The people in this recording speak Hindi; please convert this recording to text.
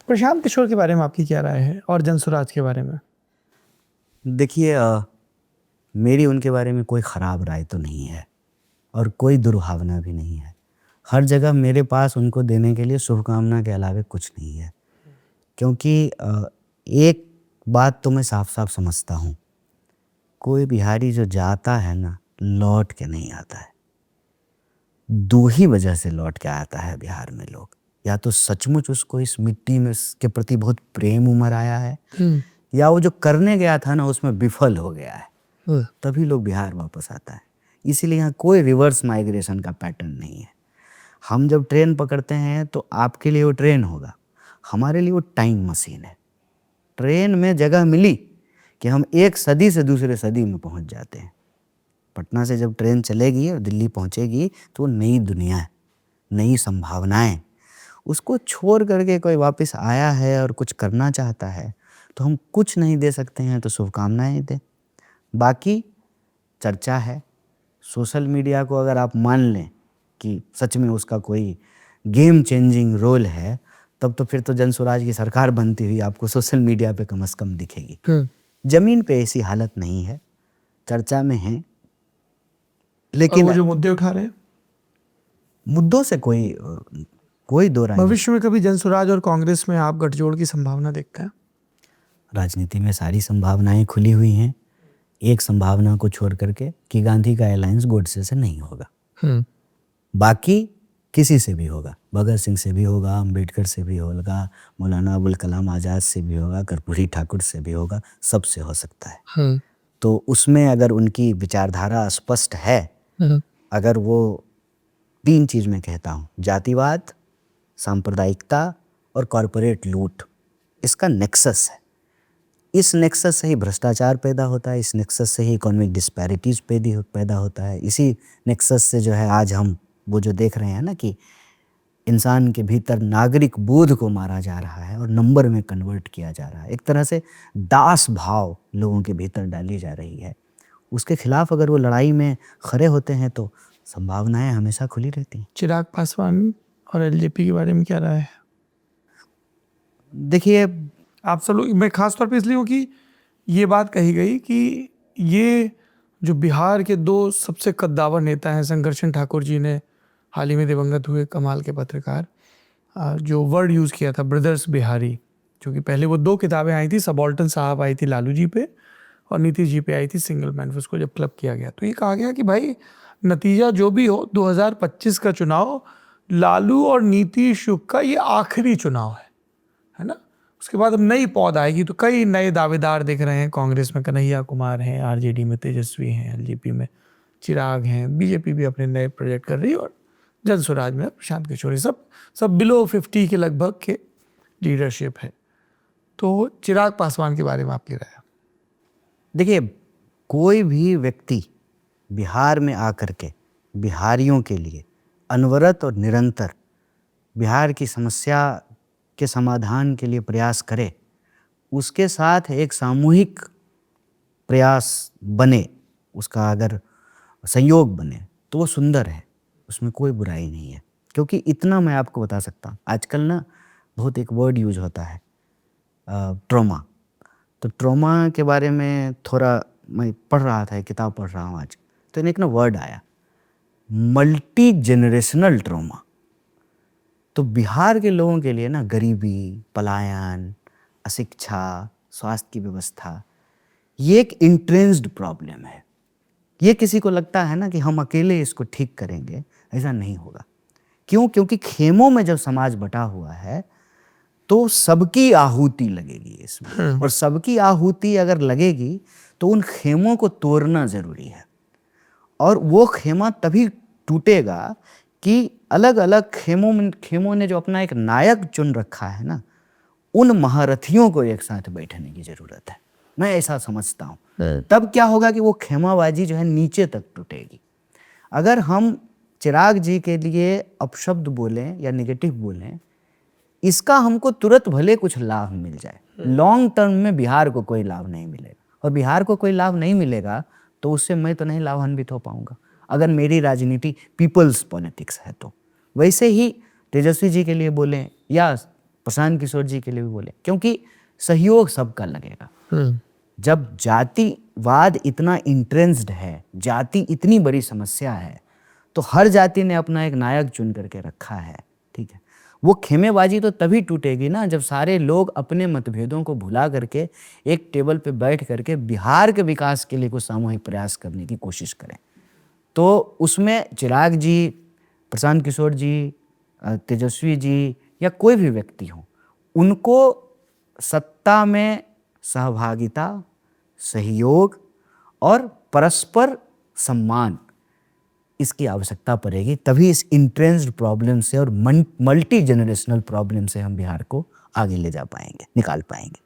प्रशांत किशोर के बारे में आपकी क्या राय है और जनसुराज के बारे में? देखिए, मेरी उनके बारे में कोई ख़राब राय तो नहीं है और कोई दुर्भावना भी नहीं है। हर जगह मेरे पास उनको देने के लिए शुभकामना के अलावा कुछ नहीं है, क्योंकि एक बात तो मैं साफ साफ समझता हूँ, कोई बिहारी जो जाता है ना, लौट के नहीं आता है। दो ही वजह से लौट के आता है बिहार में लोग, या तो सचमुच उसको इस मिट्टी में के प्रति बहुत प्रेम उमड़ आया है, या वो जो करने गया था ना उसमें विफल हो गया है, तभी लोग बिहार वापस आता है। इसीलिए यहाँ कोई रिवर्स माइग्रेशन का पैटर्न नहीं है। हम जब ट्रेन पकड़ते हैं तो आपके लिए वो ट्रेन होगा, हमारे लिए वो टाइम मशीन है। ट्रेन में जगह मिली कि हम एक सदी से दूसरे सदी में पहुंच जाते हैं। पटना से जब ट्रेन चलेगी और दिल्ली पहुंचेगी तो नई दुनिया है, नई संभावनाएं, उसको छोड़ करके कोई वापस आया है और कुछ करना चाहता है तो हम कुछ नहीं दे सकते हैं तो शुभकामनाएं दें। बाकी चर्चा है, सोशल मीडिया को अगर आप मान लें कि सच में उसका कोई गेम चेंजिंग रोल है, तब तो फिर तो जनसुराज की सरकार बनती हुई आपको सोशल मीडिया पे कम से कम दिखेगी। जमीन पे ऐसी हालत नहीं है, चर्चा में है, लेकिन वो जो मुद्दे उठा रहे हैं, मुद्दों से कोई दो राय नहीं। भविष्य में कभी जनसुराज और कांग्रेस में आप गठजोड़ की संभावना देखते हैं? राजनीति में सारी संभावनाएं खुली हुई हैं, एक संभावना को छोड़ करके कि गांधी का अलायंस गोडसे से नहीं होगा। बाकी किसी से भी होगा, भगत सिंह से भी होगा, अम्बेडकर से भी होगा, मौलाना अबुल कलाम आज़ाद से भी होगा, कर्पूरी ठाकुर से भी होगा, सबसे हो सकता है। तो उसमें अगर उनकी विचारधारा स्पष्ट है, अगर वो तीन चीज़ में कहता हूँ, जातिवाद, सांप्रदायिकता और कॉरपोरेट लूट, इसका नेक्सस है। इस नेक्सस से ही भ्रष्टाचार पैदा होता है, इस नेक्सस से ही इकोनॉमिक डिस्पैरिटीज पैदा होता है। इसी नेक्सस से जो है आज हम वो जो देख रहे हैं ना कि इंसान के भीतर नागरिक बोध को मारा जा रहा है और नंबर में कन्वर्ट किया जा रहा है, एक तरह से दास भाव लोगों के भीतर डाली जा रही है। उसके खिलाफ अगर वो लड़ाई में खड़े होते हैं तो संभावनाएं हमेशा खुली रहती हैं। चिराग पासवान और एलजेपी के बारे में क्या राय है? देखिए, आप सब लोग, मैं खास तौर पे इसलिए हूँ कि ये बात कही गई कि ये जो बिहार के दो सबसे कद्दावर नेता हैं, संकरचन ठाकुर जी ने हाल ही में दिवंगत हुए कमाल के पत्रकार, जो वर्ड यूज़ किया था ब्रदर्स बिहारी, क्योंकि पहले वो दो किताबें आई थी, सबाल्टर्न साहब आई थी लालू जी पे और नीतीश जी पे आई थी सिंगल मैन, उसको जब क्लब किया गया तो ये कहा गया कि भाई नतीजा जो भी हो, 2025 का चुनाव लालू और नीतीश का ये आखिरी चुनाव है ना। उसके बाद अब नई पौध आएगी तो कई नए दावेदार दिख रहे हैं। कांग्रेस में कन्हैया कुमार हैं, आरजेडी में तेजस्वी हैं, एलजेपी में चिराग हैं, बीजेपी भी अपने नए प्रोजेक्ट कर रही है और जनसुराज में प्रशांत किशोर, सब बिलो 50 के लगभग के लीडरशिप है। तो चिराग पासवान के बारे में आपकी राय? देखिए, कोई भी व्यक्ति बिहार में आकर के बिहारियों के लिए अनवरत और निरंतर बिहार की समस्या के समाधान के लिए प्रयास करे, उसके साथ एक सामूहिक प्रयास बने, उसका अगर संयोग बने तो वो सुंदर है, उसमें कोई बुराई नहीं है। क्योंकि इतना मैं आपको बता सकता हूँ, आजकल ना बहुत एक वर्ड यूज होता है, ट्रॉमा। तो ट्रॉमा के बारे में थोड़ा मैं पढ़ रहा था, एक किताब पढ़ रहा हूँ आज, तो एक ना वर्ड आया, मल्टी जेनरेशनल ट्रॉमा। तो बिहार के लोगों के लिए ना गरीबी, पलायन, अशिक्षा, स्वास्थ्य की व्यवस्था, ये एक इंट्रेंस्ड प्रॉब्लम है। ये किसी को लगता है ना कि हम अकेले इसको ठीक करेंगे, ऐसा नहीं होगा। क्यों? क्योंकि खेमों में जब समाज बटा हुआ है तो सबकी आहुति लगेगी इसमें, और सबकी आहुति अगर लगेगी तो उन खेमों को तोड़ना जरूरी है। और वो खेमा तभी टूटेगा कि अलग अलग खेमों ने जो अपना एक नायक चुन रखा है ना, उन महारथियों को एक साथ बैठने की जरूरत है, मैं ऐसा समझता हूँ। तब क्या होगा कि वो खेमाबाजी जो है नीचे तक टूटेगी। अगर हम चिराग जी के लिए अपशब्द बोलें या नेगेटिव बोलें, इसका हमको तुरंत भले कुछ लाभ मिल जाए, लॉन्ग टर्म में बिहार को कोई लाभ नहीं मिलेगा। और बिहार को कोई लाभ नहीं मिलेगा तो उससे मैं तो नहीं लाभान्वित हो पाऊंगा, अगर मेरी राजनीति पीपल्स पॉलिटिक्स है तो। वैसे ही तेजस्वी जी के लिए बोलें या प्रशांत किशोर जी के लिए भी बोले, क्योंकि सहयोग सबका लगेगा। जब जातिवाद इतना इंट्रेंस्ड है, जाति इतनी बड़ी समस्या है, तो हर जाति ने अपना एक नायक चुन करके रखा है, ठीक है। वो खेमेबाजी तो तभी टूटेगी ना जब सारे लोग अपने मतभेदों को भुला करके एक टेबल पे बैठ करके बिहार के विकास के लिए कुछ सामूहिक प्रयास करने की कोशिश करें। तो उसमें चिराग जी, प्रशांत किशोर जी, तेजस्वी जी या कोई भी व्यक्ति हो, उनको सत्ता में सहभागिता, सहयोग और परस्पर सम्मान, इसकी आवश्यकता पड़ेगी। तभी इस इंट्रेंस्ड प्रॉब्लम से और मल्टी जनरेशनल प्रॉब्लम से हम बिहार को आगे ले जा पाएंगे, निकाल पाएंगे।